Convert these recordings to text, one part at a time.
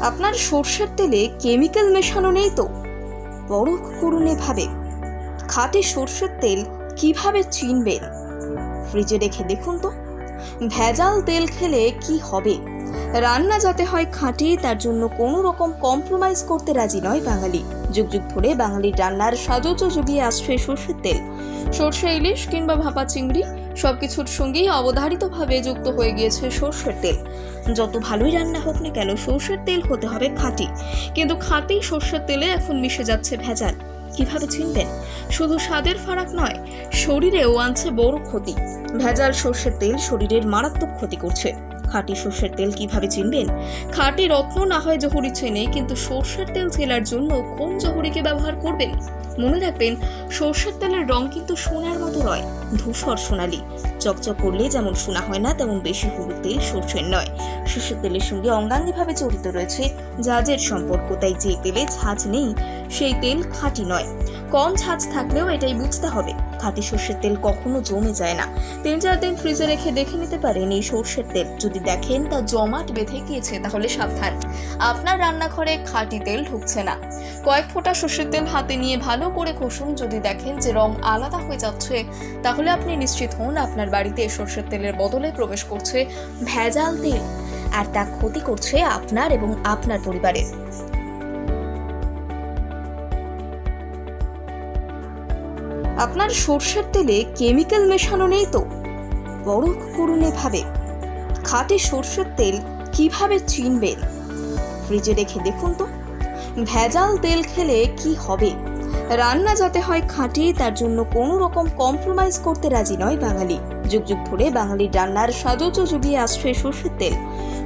আপনার সর্ষের তেলে কেমিক্যাল মেশানো নেই তো? পরখ করুন এভাবে। খাঁটি সর্ষের তেল কিভাবে চিনবেন? ফ্রিজে রেখে দেখুন তো। ভেজাল তেল খেলে কি হবে? রান্না যাতে হয় খাঁটি, তার জন্য কোনো রকম কম্প্রোমাইজ করতে রাজি নয় বাঙালি। যুগ যুগ ধরে বাঙালির রান্নার সাজো জুগিয়ে আসছে সর্ষের তেল। সর্ষে ইলিশ কিংবা ভাপা চিংড়ি সবকিছুর সঙ্গেই অবধারিতভাবে যুক্ত হয়ে গিয়েছে সর্ষের তেল। যত ভালোই রান্না হোক না কেন, সর্ষের তেল হতে হবে খাঁটি। কিন্তু খাঁটি সর্ষের তেলে এখন মিশে যাচ্ছে ভেজাল। কিভাবে চিনবেন? শুধু স্বাদের ফারাক নয়, শরীরেও আনছে বড় ক্ষতি। ভেজাল সর্ষের তেল শরীরের মারাত্মক ক্ষতি করছে। খাঁটি সর্ষের তেল কিভাবে চিনবেন? খাঁটি রত্ন না হয় জহুরি চেনে, কিন্তু সর্ষের তেল চেনার জন্য কোন জহুরিকে ব্যবহার করবেন? মনে রাখবেন, সর্ষের তেলের রং কিন্তু সোনার মতো নয়, ধূসর সোনালি। চকচক করলে যেমন সোনা হয় না, তেমন বেশি হলুদ তেল সর্ষের নয়। সর্ষের তেলের সঙ্গে অঙ্গাঙ্গিভাবে জড়িত রয়েছে ঝাঁঝের সম্পর্ক, তাই যে তেলে ঝাঁঝ নেই সেই তেল খাঁটি নয়। কম ঝাঁঝ থাকলেও এটাই বুঝতে হবে, খাঁটি সর্ষের তেল কখনো জমে যায় না। 3-4 দিন ফ্রিজে রেখে দেখে নিতে পারেন এই সর্ষের তেল। যদি দেখেন তা জমাট বেঁধে গিয়েছে, তাহলে সাবধান, আপনার রান্নাঘরে খাঁটি তেল ঢুকছে না। কয়েক ফোঁটা সর্ষের তেল হাতে নিয়ে ভালো করে কষুন। যদি দেখেন যে রং আলাদা হয়ে যাচ্ছে, তাহলে আপনি নিশ্চিত হন আপনার বাড়িতে সর্ষের তেলের বদলে প্রবেশ করছে ভেজাল তেল, আর তা ক্ষতি করছে আপনার এবং আপনার পরিবারের। আপনার সর্ষের তেলে কেমিক্যাল মেশানো নেই তো? পরখ করুন এভাবে। খাঁটি সর্ষের তেল কিভাবে চিনবেন? ফ্রিজে রেখে দেখুন তো। ভেজাল তেল খেলে কি হবে? রান্না যাতে হয় খাঁটি, তার জন্য কোনো রকম কম্প্রোমাইজ করতে রাজি নয় বাঙালি। যুগ যুগ ধরে বাঙালির রান্নার সাজো জুগিয়ে আসছে সর্ষের তেল।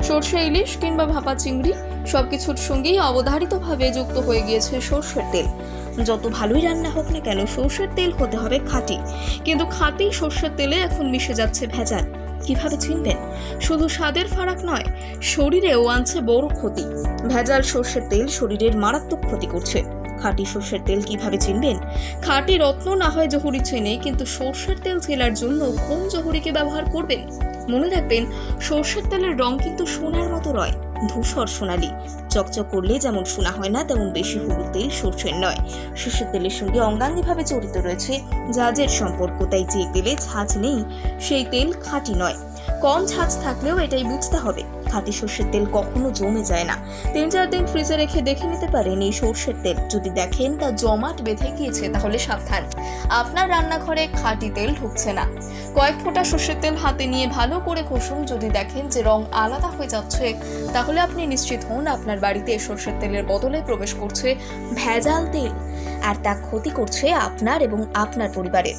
সর্ষে ইলিশ কিংবা ভাপা চিংড়ি সবকিছুর সঙ্গেই অবধারিতভাবে যুক্ত হয়ে গিয়েছে সর্ষের তেল। যত ভালোই রান্না হোক না কেন, সর্ষের তেল হতে হবে খাঁটি। কিন্তু খাঁটি সর্ষের তেলে এখন মিশে যাচ্ছে ভেজাল। কিভাবে চিনবেন? শুধু স্বাদের ফারাক নয়, শরীরেও আনছে বড় ক্ষতি। ভেজাল সর্ষের তেল শরীরের মারাত্মক ক্ষতি করছে। খাঁটি সর্ষের তেল কিভাবে চিনবেন? খাঁটি রত্ন না হয় জহুরি চেনে, কিন্তু সর্ষের তেল চেনার জন্য কোন জহুরিকে ব্যবহার করবেন? মনে রাখবেন, সর্ষের তেলের রং কিন্তু সোনার মতো নয়, ধূসর সোনালি। চকচক করলে যেমন সোনা হয় না, তেমন বেশি হলুদ তেল সর্ষের নয়। সর্ষের তেলের সঙ্গে অঙ্গাঙ্গিভাবে জড়িত রয়েছে ঝাঁঝের সম্পর্ক, তাই যে তেলে ঝাঁঝ নেই সেই তেল খাঁটি নয়। কম ঝাঁঝ থাকলেও এটাই বুঝতে হবে, খাঁটি সর্ষের তেল কখনো জমে যায় না। 3-4 দিন ফ্রিজে রেখে দেখে নিতে পারেন এই সর্ষের তেল। যদি দেখেন তা জমাট বেঁধে গিয়েছে, তাহলে সাবধান, আপনার রান্নাঘরে খাঁটি তেল ঢুকছে না। কয়েক ফোঁটা সর্ষের তেল হাতে নিয়ে ভালো করে কষুন। যদি দেখেন যে রং আলাদা হয়ে যাচ্ছে, তাহলে আপনি নিশ্চিত হন আপনার বাড়িতে সর্ষের তেলের বদলে প্রবেশ করছে ভেজাল তেল, আর তা ক্ষতি করছে আপনার এবং আপনার পরিবারের।